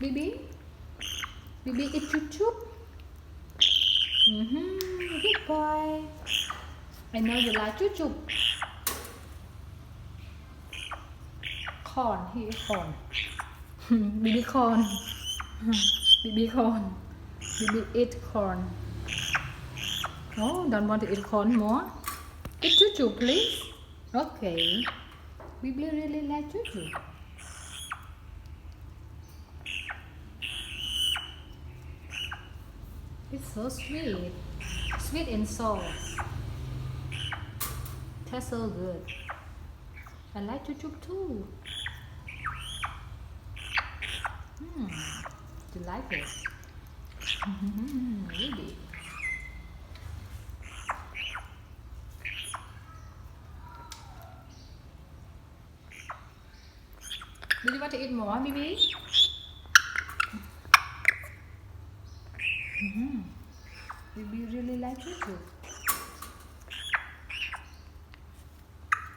Bibi? Bibi eat jujube? Good boy. I know you like jujube. Corn, he eat corn. Bibi corn. Bibi corn. Bibi eat corn. Oh, don't want to eat corn more? Eat jujube, please. Okay. Bibi really like jujube. It's so sweet. Sweet and sour. Tastes so good. I like jujube too. You like it? Really? Do you want to eat more, Bibi? Bibi really like jujube.